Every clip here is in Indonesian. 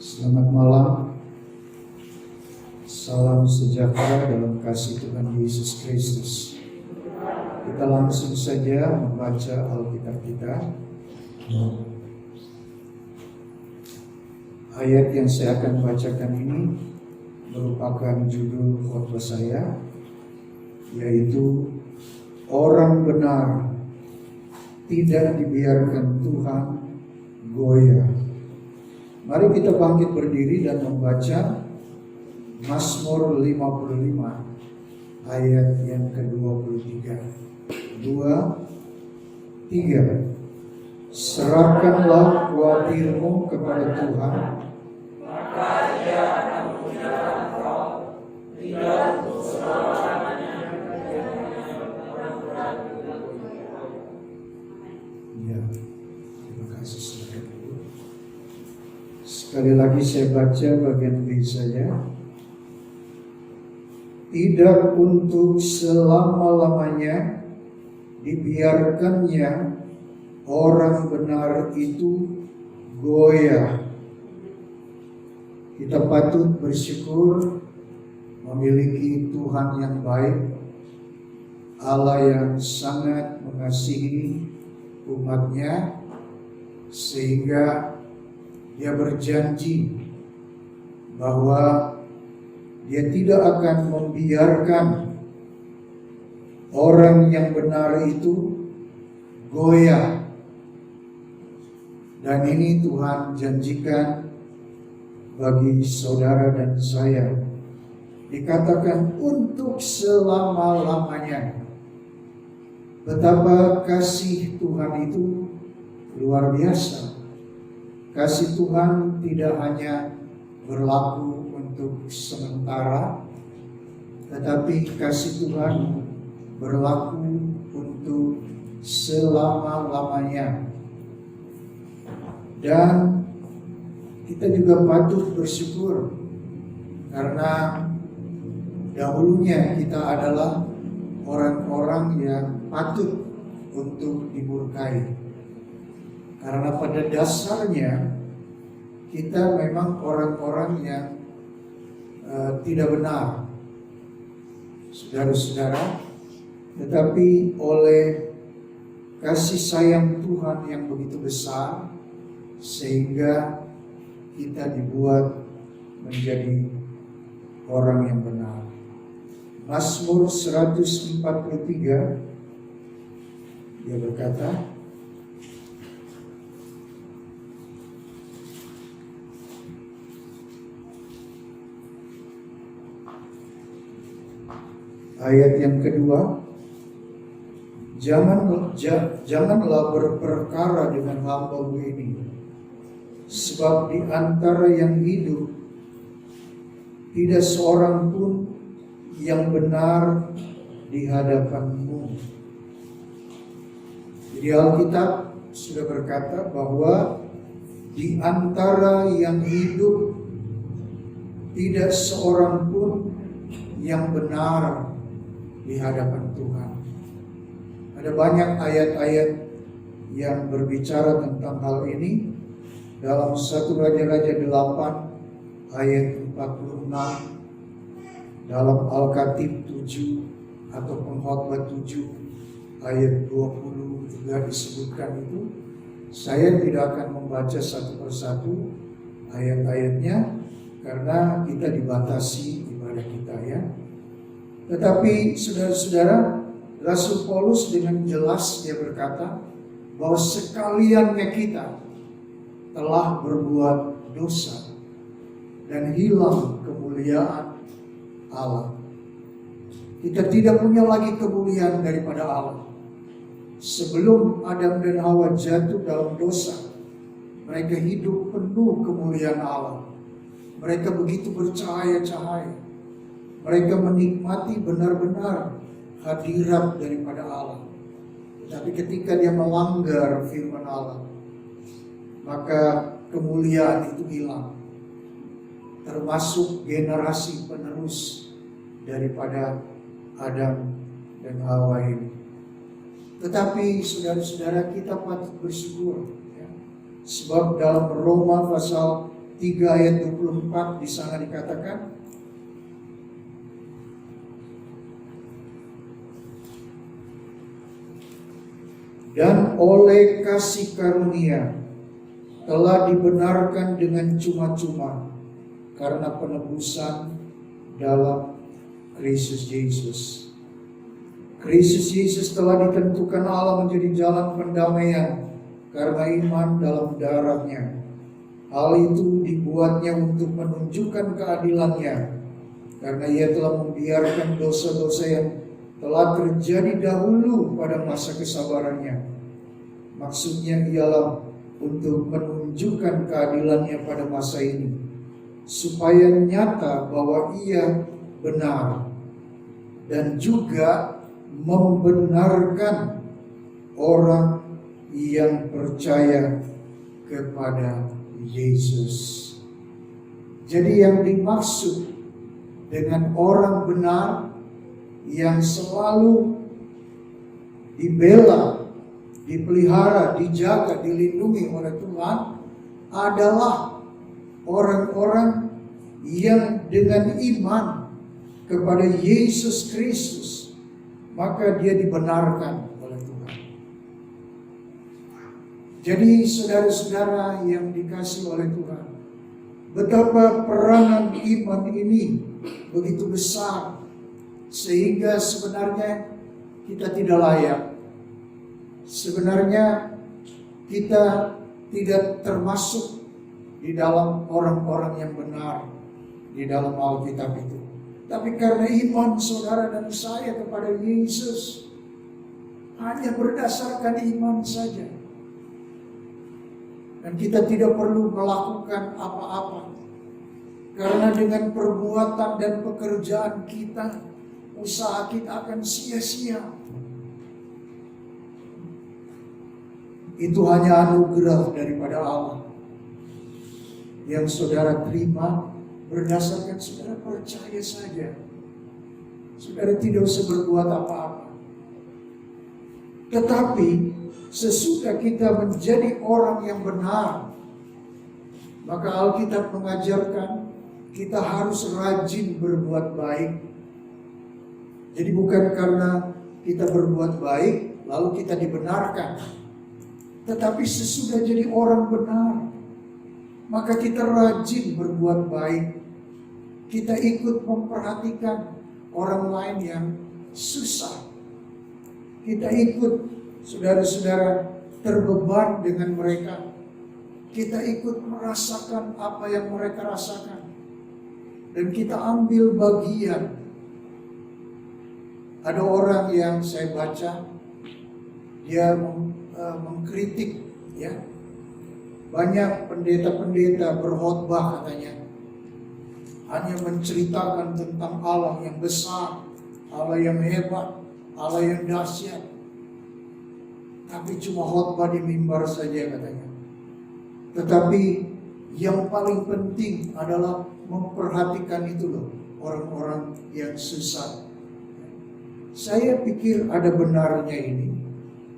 Selamat malam. Salam sejahtera dalam kasih Tuhan Yesus Kristus. Kita langsung saja membaca Alkitab kita. Ayat yang saya akan bacakan ini merupakan judul khotbah saya, yaitu orang benar tidak dibiarkan Tuhan goyah. Mari kita bangkit berdiri dan membaca Mazmur 55 ayat yang ke-23. 2, 3. Serahkanlah khawatirmu kepada Tuhan, maka Ia akan memuliakan engkau, tidak untuk selama-lamanya. Ya, terima kasih saudara. Sekali lagi saya baca bagian B saja. Tidak untuk selama-lamanya dibiarkannya orang benar itu goyah. Kita patut bersyukur memiliki Tuhan yang baik, Allah yang sangat mengasihi umatnya, sehingga Dia berjanji bahwa Dia tidak akan membiarkan orang yang benar itu goyah. Dan ini Tuhan janjikan bagi saudara dan saya. Dikatakan untuk selama-lamanya. Betapa kasih Tuhan itu luar biasa. Kasih Tuhan tidak hanya berlaku untuk sementara, tetapi kasih Tuhan berlaku untuk selama-lamanya. Dan kita juga patut bersyukur karena dahulunya kita adalah orang-orang yang patut untuk dimurkai. Karena pada dasarnya kita memang orang-orang yang tidak benar, saudara-saudara. Tetapi oleh kasih sayang Tuhan yang begitu besar, sehingga kita dibuat menjadi orang yang benar. Mazmur 143, dia berkata, ayat yang kedua, janganlah berperkara dengan hamba-Mu ini, sebab di antara yang hidup tidak seorang pun yang benar di hadapan-Mu. Jadi Alkitab sudah berkata bahwa di antara yang hidup tidak seorang pun yang benar di hadapan Tuhan. Ada banyak ayat-ayat yang berbicara tentang hal ini. Dalam 1 Raja-Raja 8 ayat 46, dalam Al-Khatib 7 atau Pengkhotbah 7 ayat 20 juga disebutkan itu. Saya tidak akan membaca satu persatu ayat-ayatnya karena kita dibatasi ibadah kita, ya. Tetapi saudara-saudara, Rasul Paulus dengan jelas dia berkata bahwa sekaliannya kita telah berbuat dosa dan hilang kemuliaan Allah. Kita tidak punya lagi kemuliaan daripada Allah. Sebelum Adam dan Hawa jatuh dalam dosa, mereka hidup penuh kemuliaan Allah. Mereka begitu bercahaya-cahaya. Mereka menikmati benar-benar hadirat daripada Allah. Tapi ketika dia melanggar firman Allah, maka kemuliaan itu hilang. Termasuk generasi penerus daripada Adam dan Hawa ini. Tetapi saudara-saudara, kita patut bersyukur, ya. Sebab dalam Roma pasal 3 3 ayat 24 di sana dikatakan, dan oleh kasih karunia telah dibenarkan dengan cuma-cuma karena penebusan dalam Kristus Yesus. Kristus Yesus telah ditentukan Allah menjadi jalan pendamaian karena iman dalam darahnya. Hal itu dibuatnya untuk menunjukkan keadilannya karena ia telah membiarkan dosa-dosa yang telah terjadi dahulu pada masa kesabarannya. Maksudnya ialah untuk menunjukkan keadilannya pada masa ini, supaya nyata bahwa ia benar dan juga membenarkan orang yang percaya kepada Yesus. Jadi yang dimaksud dengan orang benar yang selalu dibela, dipelihara, dijaga, dilindungi oleh Tuhan adalah orang-orang yang dengan iman kepada Yesus Kristus, maka dia dibenarkan oleh Tuhan. Jadi saudara-saudara yang dikasihi oleh Tuhan, betapa peranan iman ini begitu besar, sehingga sebenarnya kita tidak layak. Sebenarnya kita tidak termasuk di dalam orang-orang yang benar di dalam Alkitab itu. Tapi karena iman saudara dan saya kepada Yesus, hanya berdasarkan iman saja, dan kita tidak perlu melakukan apa-apa, karena dengan perbuatan dan pekerjaan kita, usaha kita akan sia-sia. Itu hanya anugerah daripada Allah yang saudara terima berdasarkan saudara percaya saja. Saudara tidak usah berbuat apa-apa. Tetapi sesudah kita menjadi orang yang benar, maka Alkitab mengajarkan kita harus rajin berbuat baik. Jadi bukan karena kita berbuat baik lalu kita dibenarkan, tetapi sesudah jadi orang benar, maka kita rajin berbuat baik. Kita ikut memperhatikan orang lain yang susah. Kita ikut saudara-saudara terbeban dengan mereka. Kita ikut merasakan apa yang mereka rasakan. Dan kita ambil bagian. Ada orang yang saya baca, dia mengkritik, ya, banyak pendeta-pendeta berkhotbah katanya, hanya menceritakan tentang Allah yang besar, Allah yang hebat, Allah yang dahsyat, tapi cuma khotbah di mimbar saja katanya. Tetapi yang paling penting adalah memperhatikan itu loh, orang-orang yang susah. Saya pikir ada benarnya ini,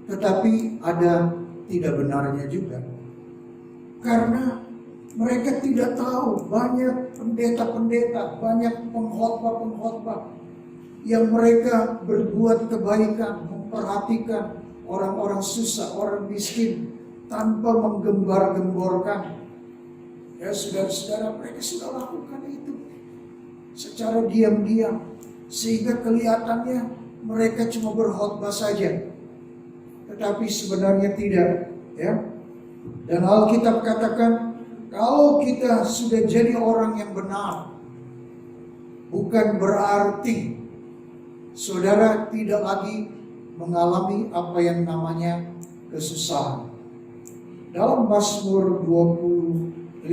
tetapi ada tidak benarnya juga. Karena mereka tidak tahu, banyak pendeta-pendeta, banyak pengkhotbah-pengkhotbah yang mereka berbuat kebaikan, memperhatikan orang-orang susah, orang miskin, tanpa menggembar-gemborkan. Ya saudara-saudara, mereka sudah lakukan itu secara diam-diam, sehingga kelihatannya mereka cuma berkhotbah saja, tetapi sebenarnya tidak, ya. Dan Alkitab katakan, kalau kita sudah jadi orang yang benar, bukan berarti saudara tidak lagi mengalami apa yang namanya kesusahan. Dalam Mazmur 55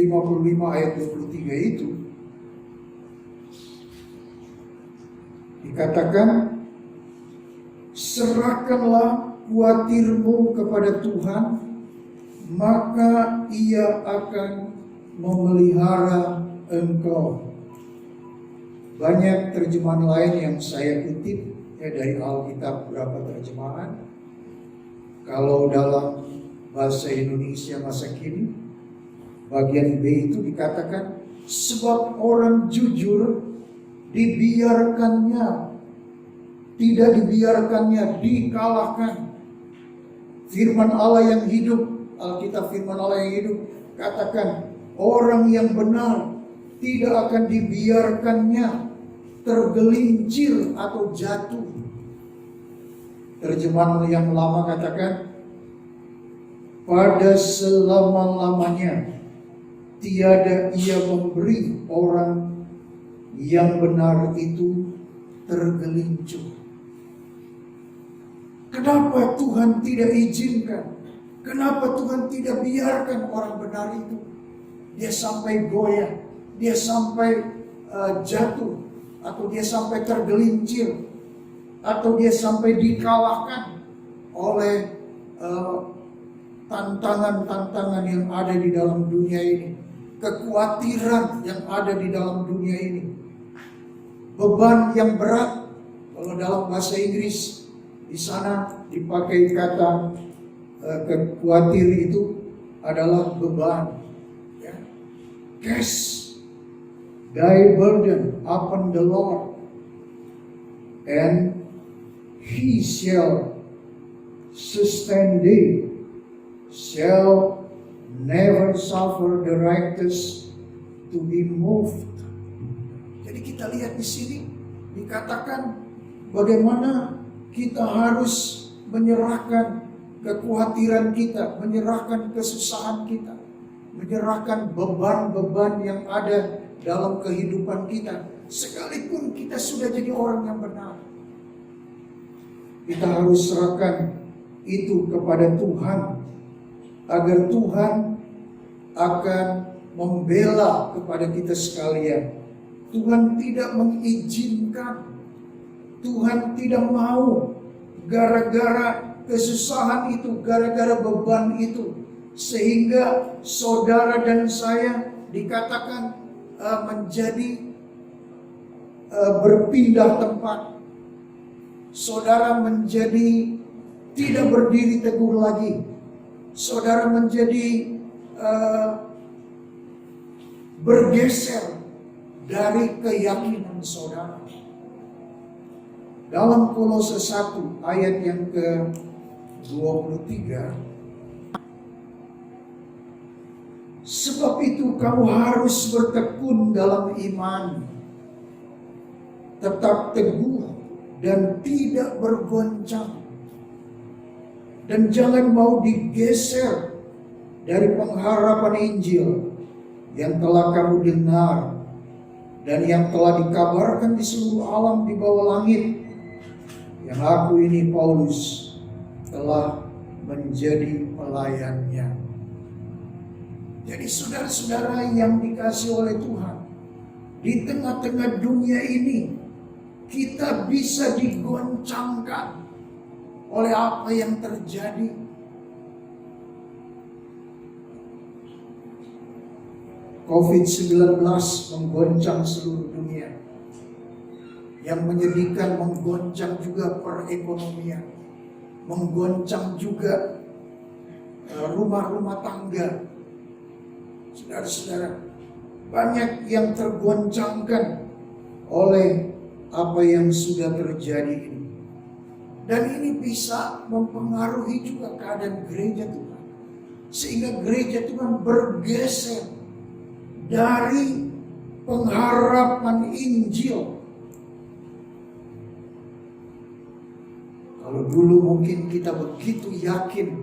ayat 23 itu dikatakan, serahkanlah khawatirmu kepada Tuhan, maka ia akan memelihara engkau. Banyak terjemahan lain yang saya kutip, ya, dari Alkitab beberapa terjemahan. Kalau dalam bahasa Indonesia masa kini, bagian B itu dikatakan, sebab orang jujur tidak dibiarkannya dikalahkan. Firman Allah yang hidup, Alkitab firman Allah yang hidup katakan, orang yang benar tidak akan dibiarkannya tergelincir atau jatuh. Terjemahan yang lama katakan, pada selama-lamanya tiada ia memberi orang yang benar itu tergelincir. Kenapa Tuhan tidak izinkan? Kenapa Tuhan tidak biarkan orang benar itu dia sampai goyah, dia sampai jatuh, atau dia sampai tergelincir, atau dia sampai dikalahkan oleh tantangan-tantangan yang ada di dalam dunia ini, kekhawatiran yang ada di dalam dunia ini, beban yang berat. Kalau dalam bahasa Inggris di sana dipakai kata khawatir itu adalah beban. Ya. Cast thy burden upon the Lord, and He shall sustain thee. Shall never suffer the righteous to be moved. Jadi kita lihat di sini dikatakan bagaimana kita harus menyerahkan kekhawatiran kita, menyerahkan kesusahan kita, menyerahkan beban-beban yang ada dalam kehidupan kita, sekalipun kita sudah jadi orang yang benar. Kita harus serahkan itu kepada Tuhan, agar Tuhan akan membela kepada kita sekalian. Tuhan tidak mengizinkan, Tuhan tidak mau gara-gara kesusahan itu, gara-gara beban itu, sehingga saudara dan saya dikatakan menjadi berpindah tempat. Saudara menjadi tidak berdiri teguh lagi. Saudara menjadi bergeser dari keyakinan saudara. Dalam Kolose 1 ayat yang ke-23, sebab itu kamu harus bertekun dalam iman, tetap teguh dan tidak bergoncang, dan jangan mau digeser dari pengharapan Injil yang telah kamu dengar dan yang telah dikabarkan di seluruh alam di bawah langit, yang aku ini Paulus telah menjadi pelayannya. Jadi saudara-saudara yang dikasihi oleh Tuhan, di tengah-tengah dunia ini kita bisa digoncangkan oleh apa yang terjadi. COVID-19 menggoncang seluruh dunia. Yang menyedihkan, menggoncang juga perekonomian, menggoncang juga rumah-rumah tangga. Saudara-saudara, banyak yang tergoncangkan oleh apa yang sudah terjadi ini. Dan ini bisa mempengaruhi juga keadaan gereja Tuhan, sehingga gereja Tuhan bergeser dari pengharapan Injil. Kalau dulu mungkin kita begitu yakin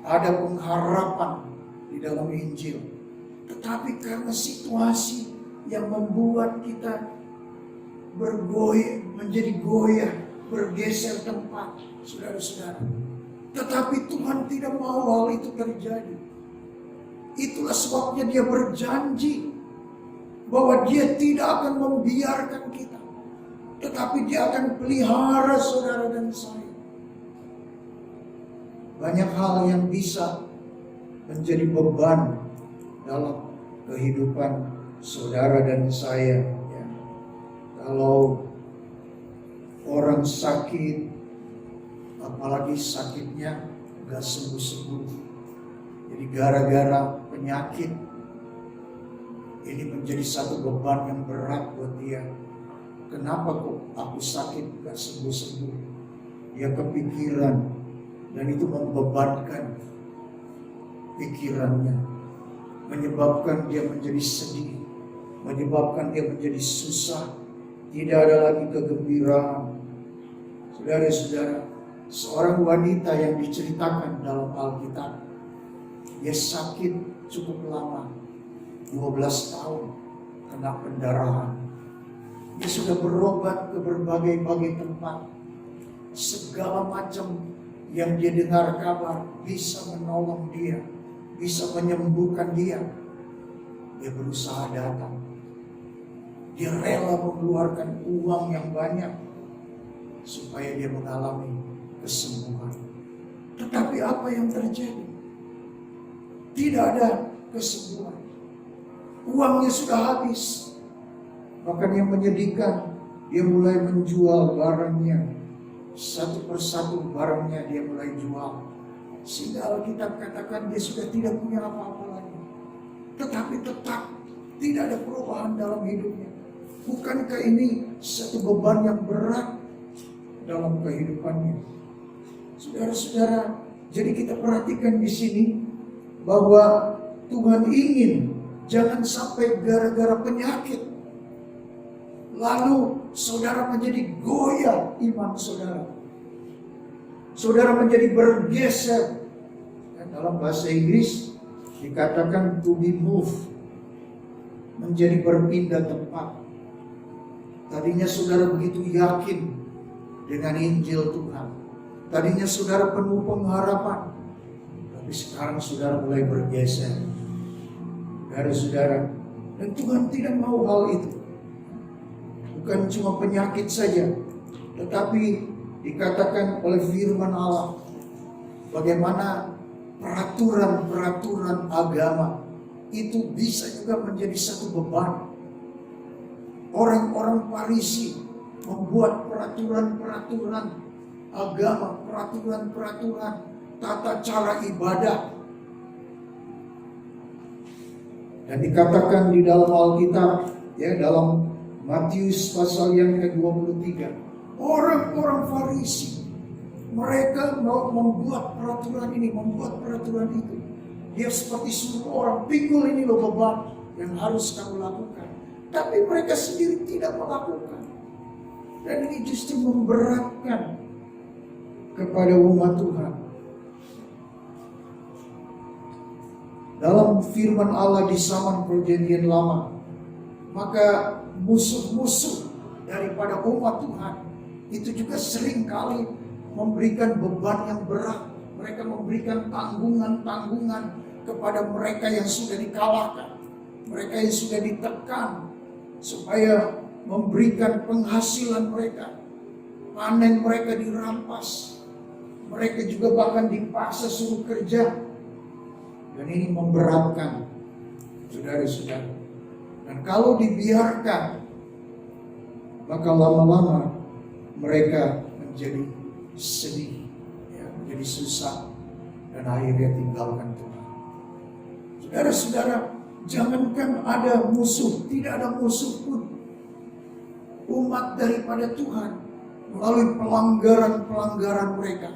ada pengharapan di dalam Injil, tetapi karena situasi yang membuat kita bergoyah, menjadi goyah, bergeser tempat, saudara-saudara. Tetapi Tuhan tidak mau hal itu terjadi. Itulah sebabnya Dia berjanji bahwa Dia tidak akan membiarkan kita, tetapi Dia akan pelihara saudara dan saya. Banyak hal yang bisa menjadi beban dalam kehidupan saudara dan saya. Ya. Kalau orang sakit, apalagi sakitnya gak sembuh-sembuh, Jadi gara-gara penyakit ini menjadi satu beban yang berat buat dia. Kenapa kok aku sakit gak sembuh-sembuh? Dia kepikiran dan itu membebankan pikirannya, menyebabkan dia menjadi sedih, menyebabkan dia menjadi susah, tidak ada lagi kegembiraan. Saudara-saudara, seorang wanita yang diceritakan dalam Alkitab, dia sakit cukup lama, 12 tahun, kena pendarahan. Dia sudah berobat ke berbagai tempat. Segala macam yang dia dengar kabar bisa menolong dia, bisa menyembuhkan dia. Dia berusaha datang. Dia rela mengeluarkan uang yang banyak supaya dia mengalami kesembuhan. Tetapi apa yang terjadi? Tidak ada kesembuhan. Uangnya sudah habis. Bahkan yang menyedihkan, dia mulai menjual barangnya. Satu persatu barangnya dia mulai jual. Sehingga Alkitab katakan dia sudah tidak punya apa-apa lagi. Tetapi tetap tidak ada perubahan dalam hidupnya. Bukankah ini satu beban yang berat dalam kehidupannya? Saudara-saudara, jadi kita perhatikan di sini bahwa Tuhan ingin jangan sampai gara-gara penyakit lalu saudara menjadi goyah iman saudara. Saudara menjadi bergeser. Dalam bahasa Inggris dikatakan to be moved, menjadi berpindah tempat. Tadinya saudara begitu yakin dengan Injil Tuhan. Tadinya saudara penuh pengharapan. Tapi sekarang saudara mulai bergeser. Saudara, dan Tuhan tidak mau hal itu. Bukan cuma penyakit saja, tetapi dikatakan oleh firman Allah bagaimana peraturan-peraturan agama itu bisa juga menjadi satu beban. Orang-orang Farisi membuat peraturan-peraturan agama, peraturan-peraturan tata cara ibadah. Dan dikatakan di dalam Alkitab, ya, dalam Matius pasal yang ke-23, orang-orang Farisi, mereka mau membuat peraturan ini, membuat peraturan itu. Dia seperti suruh orang, pikul ini loh beban yang harus kamu lakukan. Tapi mereka sendiri tidak melakukan. Dan ini justru memberatkan kepada umat Tuhan. Dalam firman Allah di zaman Perjanjian Lama, maka musuh-musuh daripada umat Tuhan itu juga sering kali memberikan beban yang berat. Mereka memberikan tanggungan-tanggungan kepada mereka yang sudah dikalahkan, mereka yang sudah ditekan, supaya memberikan penghasilan mereka. Panen mereka dirampas, mereka juga bahkan dipaksa suruh kerja. Dan ini memberatkan saudara-saudara. Dan kalau dibiarkan, maka lama-lama mereka menjadi sedih, ya, menjadi susah, dan akhirnya tinggalkan Tuhan. Saudara-saudara, jangankan ada musuh, tidak ada musuh pun. Umat daripada Tuhan melalui pelanggaran-pelanggaran mereka,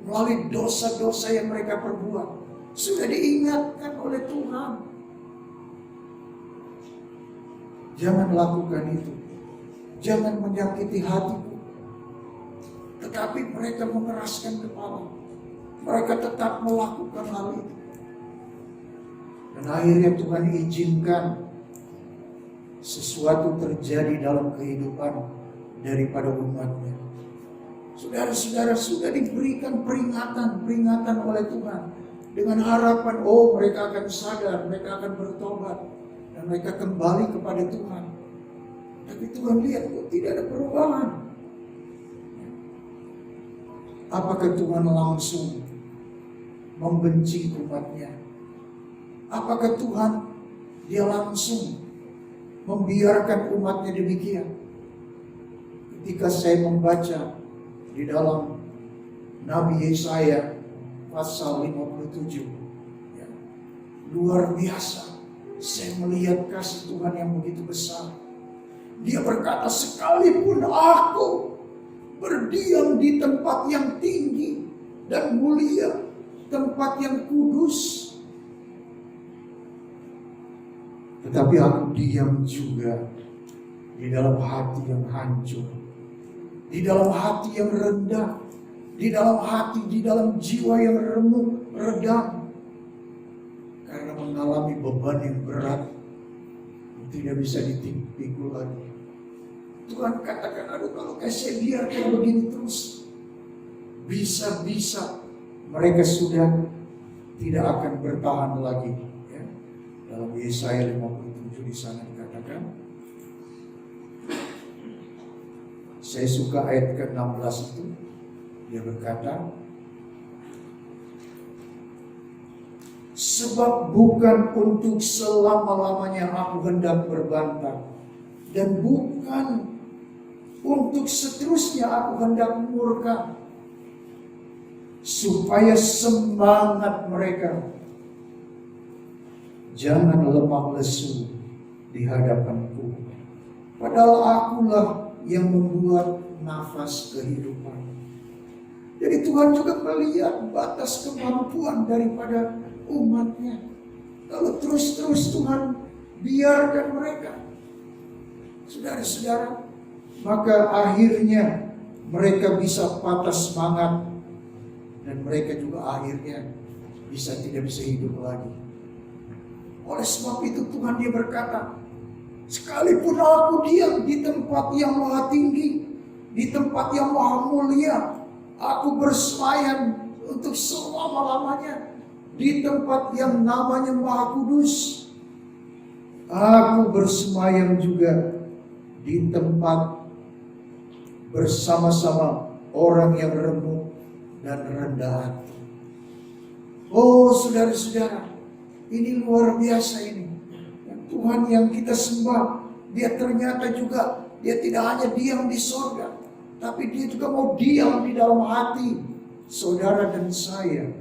melalui dosa-dosa yang mereka perbuat, sudah diingatkan oleh Tuhan. Jangan lakukan itu. Jangan menyakiti hatiku. Tetapi mereka mengeraskan kepala. Mereka tetap melakukan hal itu. Dan akhirnya Tuhan izinkan sesuatu terjadi dalam kehidupan daripada umatnya. Saudara-saudara, sudah diberikan peringatan oleh Tuhan. Dengan harapan, oh mereka akan sadar, mereka akan bertobat, dan mereka kembali kepada Tuhan. Tapi Tuhan lihat kok tidak ada perubahan. Apakah Tuhan langsung membenci umatnya? Apakah Tuhan dia langsung membiarkan umatnya demikian? Ketika saya membaca di dalam Nabi Yesaya pasal 57, ya, Luar biasa. Saya melihat kasih Tuhan yang begitu besar. Dia berkata, sekalipun aku berdiam di tempat yang tinggi dan mulia, tempat yang kudus, tetapi aku diam juga di dalam hati yang hancur, di dalam hati yang rendah, di dalam hati, di dalam jiwa yang remuk, redam, karena mengalami beban yang berat, tidak bisa dipikul lagi. Tuhan katakan, aduh kalau saya biarkan begini terus, bisa-bisa mereka sudah tidak akan bertahan lagi. Ya. Dalam Yesaya 57 di sana dikatakan, saya suka ayat ke-16 itu, dia berkata, sebab bukan untuk selama-lamanya aku hendak berbantah, dan bukan untuk seterusnya aku hendak murka, supaya semangat mereka jangan lemah lesu di hadapanku. Padahal akulah yang membuat nafas kehidupan. Jadi Tuhan juga melihat batas kemampuan daripada umatnya. Kalau terus-terus Tuhan biarkan mereka, saudara-saudara, maka akhirnya mereka bisa patah semangat, dan mereka juga akhirnya tidak bisa hidup lagi. Oleh sebab itu Tuhan dia berkata, sekalipun aku diam di tempat yang maha tinggi, di tempat yang maha mulia, aku bersemayam untuk selama-lamanya di tempat yang namanya maha kudus. Aku bersemayam juga di tempat bersama-sama orang yang remuk dan rendah hati. Oh saudara-saudara, ini luar biasa ini. Tuhan yang kita sembah, dia ternyata juga, dia tidak hanya diam di sorga, tapi dia juga mau diam di dalam hati saudara dan saya.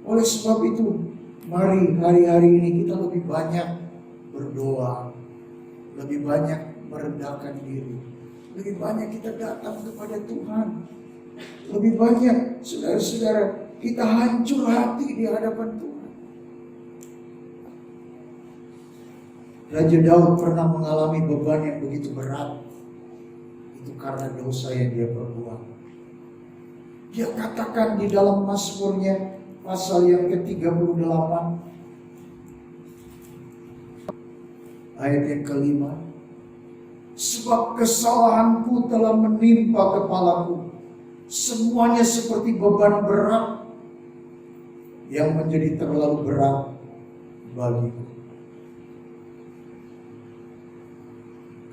Oleh sebab itu, mari hari-hari ini kita lebih banyak berdoa, lebih banyak merendahkan diri, lebih banyak kita datang kepada Tuhan, lebih banyak saudara-saudara kita hancur hati di hadapan Tuhan. Raja Daud pernah mengalami beban yang begitu berat. Itu karena dosa yang dia perbuat. Dia katakan di dalam Mazmurnya pasal yang ke-38 ayat yang ke-5, sebab kesalahanku telah menimpa kepalaku, semuanya seperti beban berat yang menjadi terlalu berat bagiku.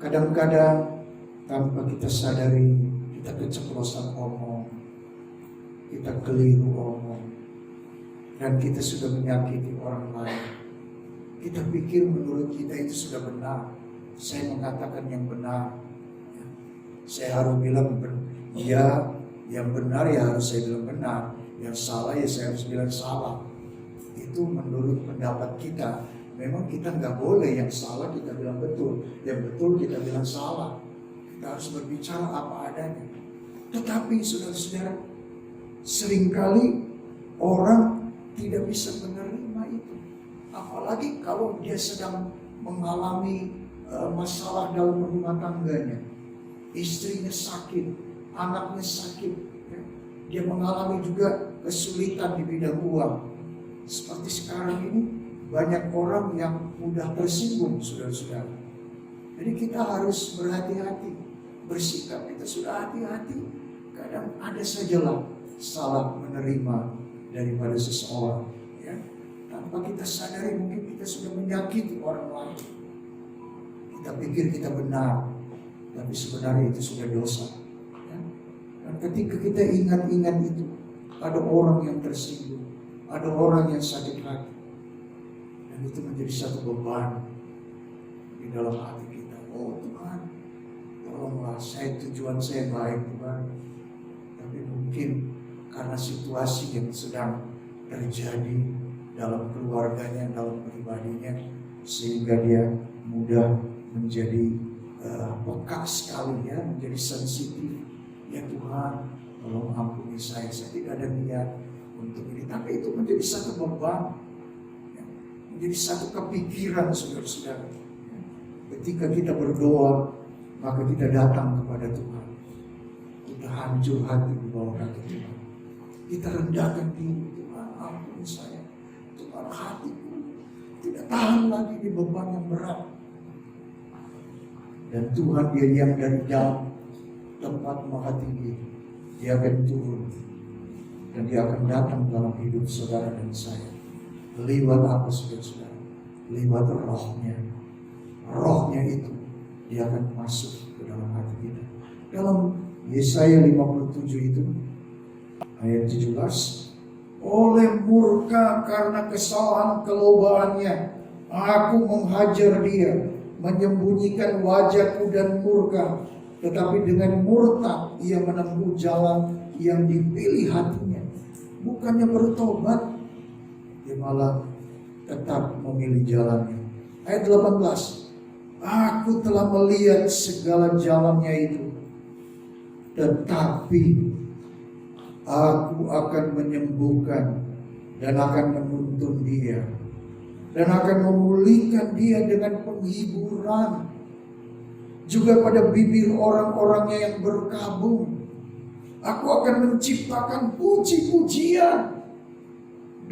Kadang-kadang tanpa kita sadari, kita keceplosan omong, kita keliru omong, dan kita sudah menyakiti orang lain. Kita pikir menurut kita itu sudah benar. Saya mengatakan yang benar. Saya harus bilang ya, yang benar ya harus saya bilang benar. Yang salah ya saya harus bilang salah. Itu menurut pendapat kita. Memang kita nggak boleh yang salah kita bilang betul, yang betul kita bilang salah. Kita harus berbicara apa adanya. Tetapi saudara-saudara, seringkali orang tidak bisa menerima itu. Apalagi kalau dia sedang mengalami masalah dalam rumah tangganya. Istrinya sakit, anaknya sakit. Dia mengalami juga kesulitan di bidang uang. Seperti sekarang ini, banyak orang yang mudah tersinggung, saudara-saudara. Jadi kita harus berhati-hati, bersikap kita sudah hati-hati. Kadang ada sajalah salah menerima daripada seseorang, ya. Tanpa kita sadari mungkin kita sudah menyakiti orang lain. Kita pikir kita benar, tapi sebenarnya itu sudah dosa. Ya. Dan ketika kita ingat-ingat itu, ada orang yang tersinggung, ada orang yang sakit hati. Dan itu menjadi satu beban di dalam hati kita. Oh Tuhan, tolonglah, tujuan saya baik Tuhan. Tapi mungkin karena situasi yang sedang terjadi, dalam keluarganya, dalam pribadinya, sehingga dia mudah menjadi peka sekali ya, menjadi sensitif. Ya Tuhan, tolong ampuni saya tidak ada niat untuk ini. Tapi itu menjadi satu beban, ya, menjadi satu kepikiran saudara-saudara. Ketika kita berdoa, maka kita datang kepada Tuhan. Kita hancur hati di bawah kaki Tuhan. Kita rendahkan diri, Tuhan ampuni saya. Tuhan, hatiku tidak tahan lagi di beban yang berat. Dan Tuhan dia yang dari dalam tempat maha tinggi, dia akan turun. Dan dia akan datang dalam hidup saudara dan saya. Lewat apa saudara-saudara? Lewat rohnya. Rohnya itu, dia akan masuk ke dalam hati kita. Dalam Yesaya 57 itu, ayat 17. Oleh murka karena kesalahan kelobaannya, aku menghajar dia, menyembunyikan wajahku dan murka. Tetapi dengan murtad ia menempuh jalan yang dipilih hatinya. Bukannya bertobat, dia malah tetap memilih jalannya. Ayat 18. Aku telah melihat segala jalannya itu, tetapi aku akan menyembuhkan dan akan menuntun dia, dan akan memulihkan dia dengan penghiburan juga pada bibir orang-orangnya yang berkabung. Aku akan menciptakan puji-pujian,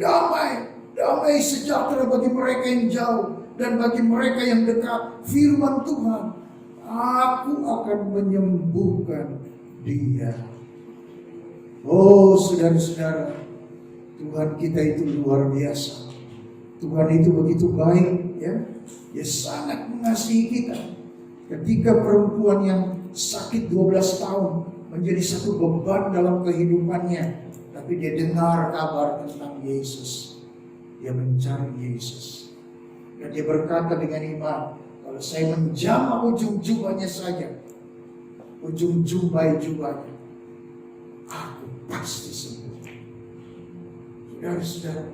damai sejahtera bagi mereka yang jauh dan bagi mereka yang dekat. Firman Tuhan, aku akan menyembuhkan dia. Oh saudara-saudara, Tuhan kita itu luar biasa. Tuhan itu begitu baik ya. Dia sangat mengasihi kita. Ketika perempuan yang sakit 12 tahun menjadi satu beban dalam kehidupannya, tapi dia dengar kabar tentang Yesus. Dia mencari Yesus. Dan dia berkata dengan iman, kalau saya menjamah ujung jubahnya saja, ujung jubahnya, aku pasti sembuh. Saudara-saudara,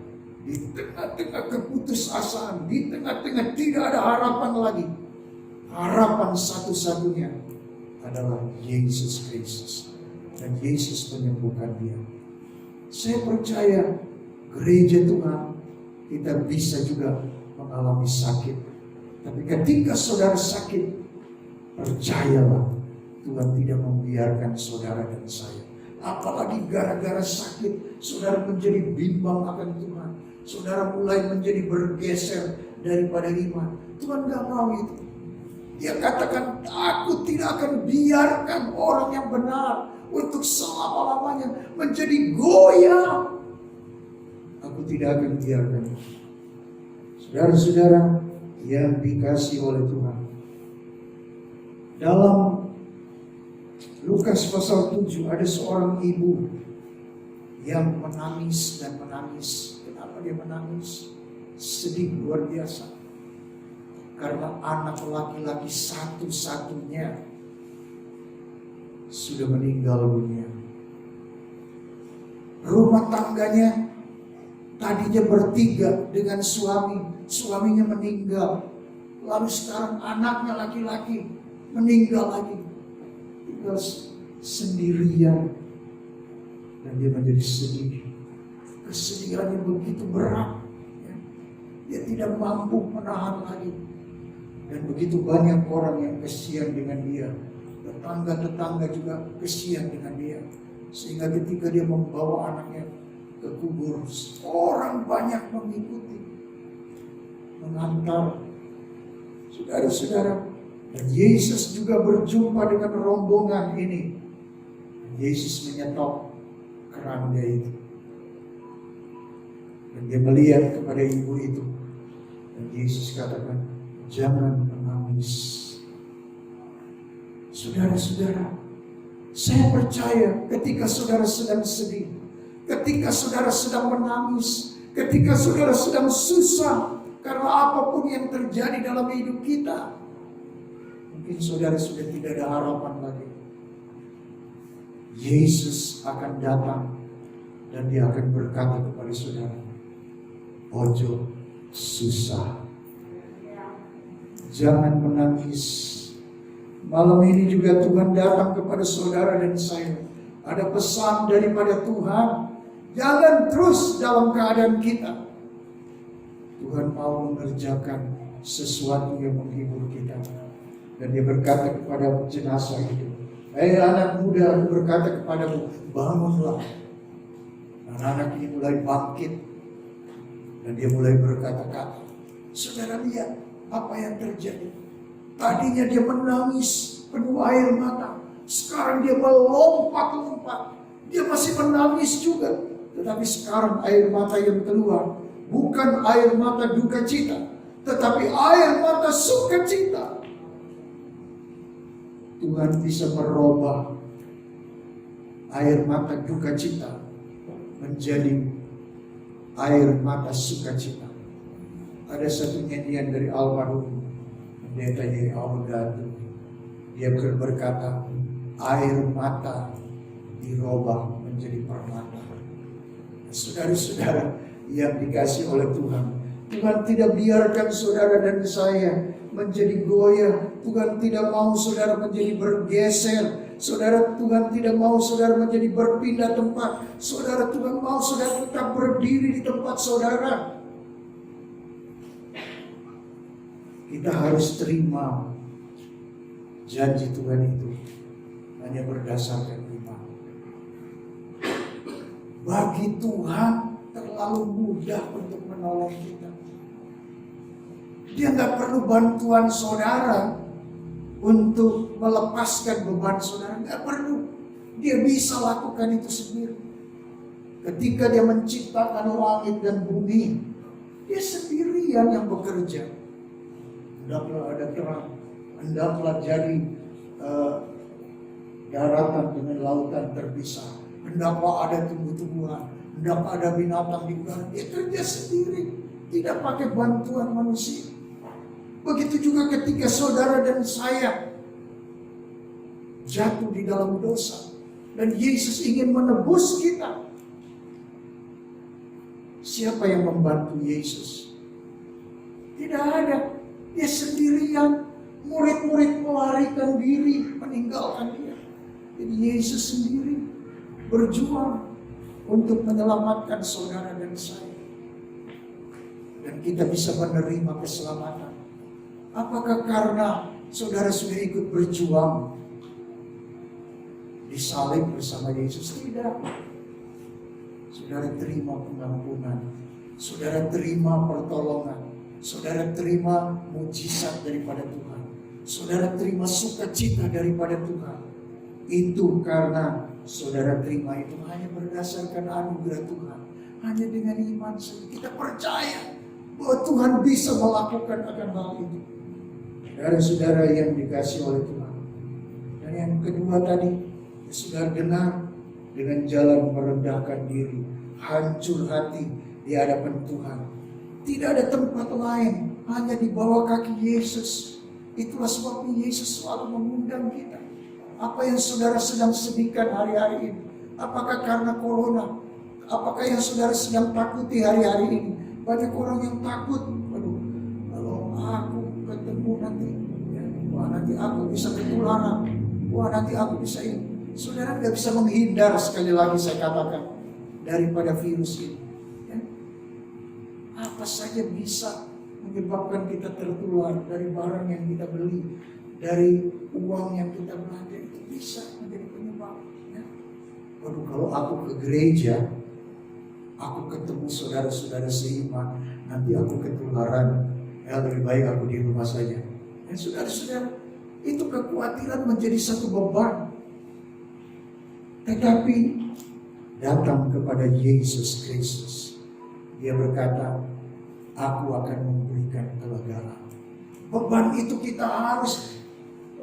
di tengah-tengah keputusasaan, di tengah-tengah tidak ada harapan lagi, harapan satu-satunya adalah Yesus Kristus. Dan Yesus menyembuhkan dia. Saya percaya gereja Tuhan, kita bisa juga mengalami sakit. Tapi ketika saudara sakit, percayalah Tuhan tidak membiarkan saudara dan saya. Apalagi gara-gara sakit, saudara menjadi bimbang akan Tuhan. Saudara mulai menjadi bergeser daripada iman. Tuhan gak mau itu. Dia katakan, aku tidak akan biarkan orang yang benar untuk selama-lamanya menjadi goyah. Aku tidak akan biarkan. Saudara-saudara yang dikasihi oleh Tuhan, dalam Lukas pasal 7 ada seorang ibu yang menangis dan menangis. Kenapa dia menangis? Sedih luar biasa. Karena anak laki-laki satu-satunya sudah meninggal dunia. Rumah tangganya tadinya bertiga dengan suaminya meninggal. Lalu sekarang anaknya laki-laki meninggal lagi. Tinggal sendirian. Dan dia menjadi sedih. Kesedihannya begitu berat. Dia tidak mampu menahan lagi. Dan begitu banyak orang yang kesian dengan dia. Tetangga-tetangga juga kesian dengan dia. Sehingga ketika dia membawa anaknya ke kubur, orang banyak mengikuti, mengantar. Saudara-saudara, dan Yesus juga berjumpa dengan rombongan ini. Yesus menyetop keranda itu. Dan dia melihat kepada ibu itu. Dan Yesus katakan, jangan menangis. Saudara-saudara, saya percaya ketika saudara sedang sedih, ketika saudara sedang menangis, ketika saudara sedang susah karena apapun yang terjadi dalam hidup kita, mungkin saudara sudah tidak ada harapan lagi. Yesus akan datang dan dia akan berkata kepada saudara, ojo susah. Jangan menangis. Malam ini juga Tuhan datang kepada saudara dan saya. Ada pesan daripada Tuhan. Jangan terus dalam keadaan kita. Tuhan mau mengerjakan sesuatu yang menghibur kita. Dan dia berkata kepada jenazah itu, "Hei anak muda, aku berkata kepadamu, bangunlah." Dan anak ini mulai bangkit. Dan dia mulai berkata-kata. Saudara lihat apa yang terjadi. Tadinya dia menangis penuh air mata. Sekarang dia melompat-lompat. Dia masih menangis juga. Tetapi sekarang air mata yang keluar bukan air mata duka cita, tetapi air mata sukacita. Tuhan bisa merubah air mata duka cita menjadi air mata sukacita. Ada satu nyanyian dari almarhum Pendeta Yeri Augado. Dia berkata, air mata dirubah menjadi permata. Saudara-saudara yang dikasih oleh Tuhan, Tuhan tidak biarkan saudara dan saya menjadi goyah. Tuhan tidak mau saudara menjadi bergeser. Saudara, Tuhan tidak mau saudara menjadi berpindah tempat. Saudara, Tuhan mau saudara tetap berdiri di tempat saudara. Kita harus terima janji Tuhan itu hanya berdasarkan iman. Bagi Tuhan terlalu mudah untuk menolong kita. Dia nggak perlu bantuan saudara untuk melepaskan beban saudara, nggak perlu. Dia bisa lakukan itu sendiri. Ketika dia menciptakan langit dan bumi, dia sendirian yang bekerja. Hendaklah ada terang, hendaklah jadi daratan dengan lautan terpisah, hendaklah ada tumbuh-tumbuhan, hendaklah ada binatang di udara. Dia kerja sendiri, tidak pakai bantuan manusia. Begitu juga ketika saudara dan saya jatuh di dalam dosa dan Yesus ingin menebus kita. Siapa yang membantu Yesus? Tidak ada. Dia sendirian. Murid-murid melarikan diri, meninggalkan dia. Jadi Yesus sendiri berjuang untuk menyelamatkan saudara dan saya. Dan kita bisa menerima keselamatan. Apakah karena saudara sudah ikut berjuang disalib bersama Yesus? Tidak. Saudara terima pengampunan, saudara terima pertolongan, saudara terima mujizat daripada Tuhan, saudara terima sukacita daripada Tuhan. Itu karena saudara terima itu hanya berdasarkan anugerah Tuhan, hanya dengan iman saja. Kita percaya bahwa Tuhan bisa melakukan akan hal itu. Saudara-saudara yang dikasih oleh Tuhan. Dan yang kedua tadi, saudara dengar dengan jalan merendahkan diri, hancur hati di hadapan Tuhan. Tidak ada tempat lain, hanya di bawah kaki Yesus. Itulah sebabnya Yesus selalu mengundang kita. Apa yang saudara sedang sedihkan hari-hari ini? Apakah karena corona? Apakah yang saudara sedang takuti hari-hari ini? Banyak orang yang takut. Aduh, kalau aku ketemu nanti, ya, wah nanti aku bisa ketularan. Wah nanti aku bisa ini. Saudara tidak bisa menghindar, sekali lagi saya katakan, daripada virus ini. Ya. Apa saja bisa menyebabkan kita tertular, dari barang yang kita beli, dari uang yang kita belanja, itu bisa menjadi penyebab. Ya. Waduh, kalau aku ke gereja, aku ketemu saudara-saudara seiman, nanti aku ketularan. Ya, lebih baik aku di rumah saja. Dan saudara-saudara, itu kekhawatiran menjadi satu beban. Tetapi datang kepada Yesus Kristus. Dia berkata, aku akan memberikan kelegaan. Beban itu kita harus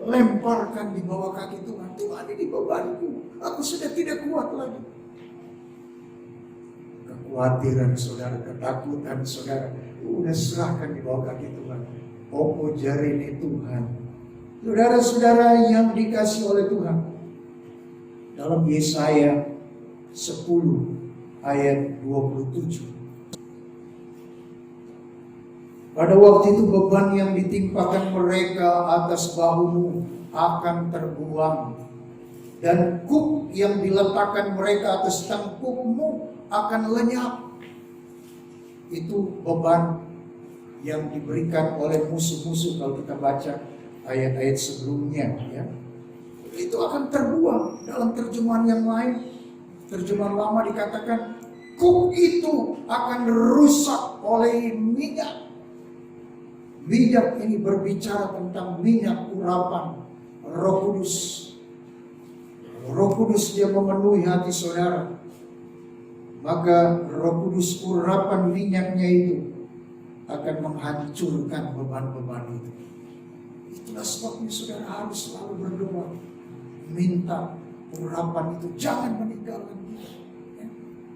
lemparkan di bawah kaki Tuhan. Tuhan, ini bebanku. Aku sudah tidak kuat lagi. Kekhawatiran saudara, ketakutan saudara, udah serahkan di bawah kaki Tuhan. Opo jarini Tuhan. Saudara-saudara yang dikasih oleh Tuhan, dalam Yesaya 10 ayat 27, Pada waktu itu beban yang ditimpakan mereka atas bahumu akan terbuang, dan kuk yang diletakkan mereka atas tengkukmu akan lenyap. Itu beban yang diberikan oleh musuh-musuh kalau kita baca ayat-ayat sebelumnya, ya. Itu akan terbuang. Dalam terjemahan yang lain, terjemahan lama dikatakan kuk itu akan rusak oleh minyak. Minyak ini berbicara tentang minyak urapan Roh Kudus. Roh Kudus dia memenuhi hati saudara. Maka Roh Kudus urapan minyaknya itu akan menghancurkan beban-beban itu. Itulah sebabnya saudara harus selalu berdoa. Minta urapan itu, jangan meninggalkan kita.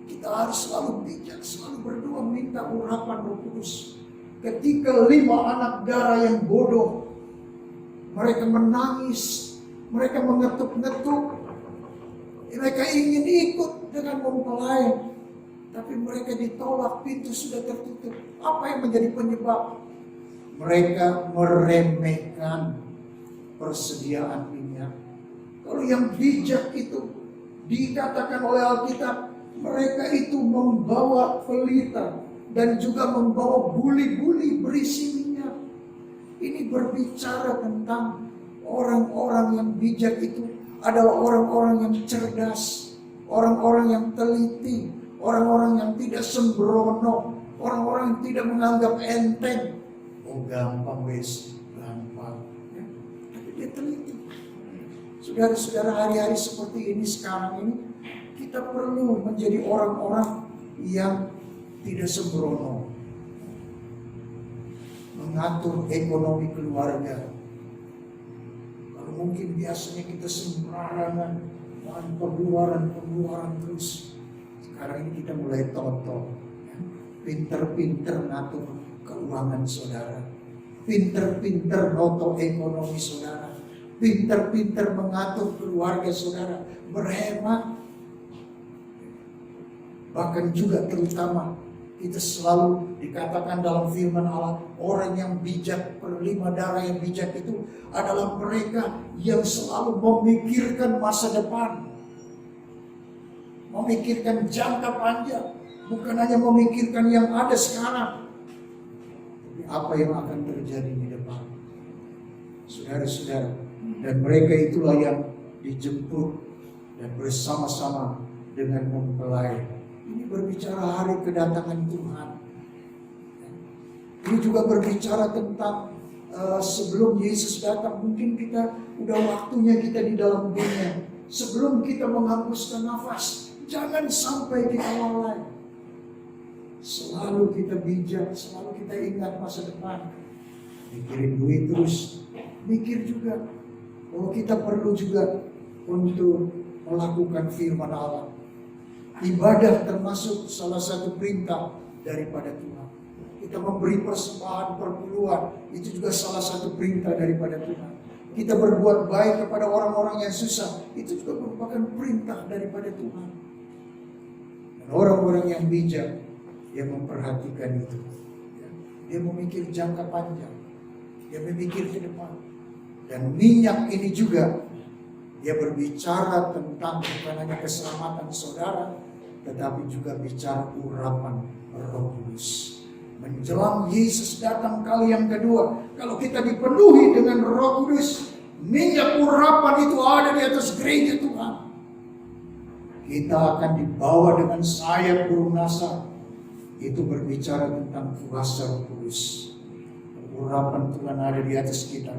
Kita harus selalu bijak, selalu berdoa minta urapan Roh Kudus. Ketika 5 anak darah yang bodoh, mereka menangis, mereka mengetuk-ngetuk, mereka ingin ikut dengan mempelai, tapi mereka ditolak, pintu sudah tertutup. Apa yang menjadi penyebab? Mereka meremehkan persediaan minyak. Kalau yang bijak itu dikatakan oleh Alkitab, mereka itu membawa pelita dan juga membawa buli-buli berisi minyak. Ini berbicara tentang orang-orang yang bijak itu adalah orang-orang yang cerdas, orang-orang yang teliti, orang-orang yang tidak sembrono, orang-orang yang tidak menganggap enteng. Oh gampang wes, gampang. Ya. Tapi dia teliti. Saudara-saudara, hari-hari seperti ini sekarang ini, kita perlu menjadi orang-orang yang tidak sembrono, mengatur ekonomi keluarga. Kalau mungkin biasanya kita sembarangan, pengeluaran terus. Sekarang ini kita mulai toto, ya. Pinter-pinter ngatur keuangan saudara, pinter-pinter noto ekonomi saudara, pinter-pinter mengatur keluarga saudara, berhemat. Bahkan juga terutama kita selalu dikatakan dalam firman Allah, orang yang bijak, 5 darah yang bijak itu adalah mereka yang selalu memikirkan masa depan, memikirkan jangka panjang, bukan hanya memikirkan yang ada sekarang, tapi apa yang akan terjadi di depan. Saudara-saudara, dan mereka itulah yang dijemput dan bersama-sama dengan mempelai. Ini berbicara hari kedatangan Tuhan. Ini juga berbicara tentang sebelum Yesus datang. Mungkin kita udah waktunya kita di dalam dunia. Sebelum kita menghembuskan nafas, jangan sampai kita lalai. Selalu kita bijak, selalu kita ingat masa depan. Mikirin duit terus, mikir juga bahwa kita perlu juga untuk melakukan firman Allah. Ibadah termasuk salah satu perintah daripada Tuhan. Kita memberi persembahan perpuluhan, itu juga salah satu perintah daripada Tuhan. Kita berbuat baik kepada orang-orang yang susah, itu juga merupakan perintah daripada Tuhan. Dan orang-orang yang bijak, dia memperhatikan itu. Dia memikir jangka panjang, dia memikir ke depan. Dan minyak ini juga, dia berbicara tentang bukan hanya keselamatan saudara, tetapi juga bicara urapan Roh Kudus. Menjelang Yesus datang kali yang kedua, kalau kita dipenuhi dengan Roh Kudus, minyak urapan itu ada di atas gereja Tuhan. Kita akan dibawa dengan sayap burung nasa. Itu berbicara tentang kuasa Roh Kudus. Urapan Tuhan ada di atas kita.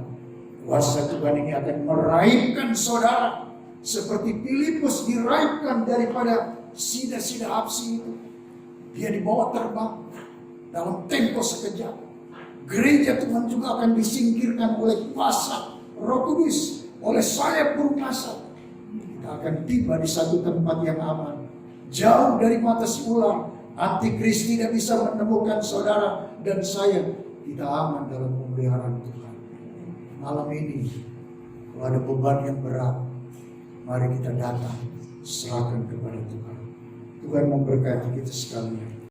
Kuasa Tuhan ini akan meraihkan saudara, seperti Filipus diraihkan daripada sida-sida api itu. Dia dibawa terbang dalam tempo sekejap. Gereja Tuhan juga akan disingkirkan oleh kuasa Roh Kudus, oleh sayap burung nasa. Kita akan tiba di satu tempat yang aman, jauh dari mata si ular. Antikris tidak bisa menemukan saudara dan saya. Kita aman dalam pemeliharaan Tuhan. Malam ini, kalau ada beban yang berat, mari kita datang, serahkan kepada Tuhan. Tuhan memberkati kita sekalian.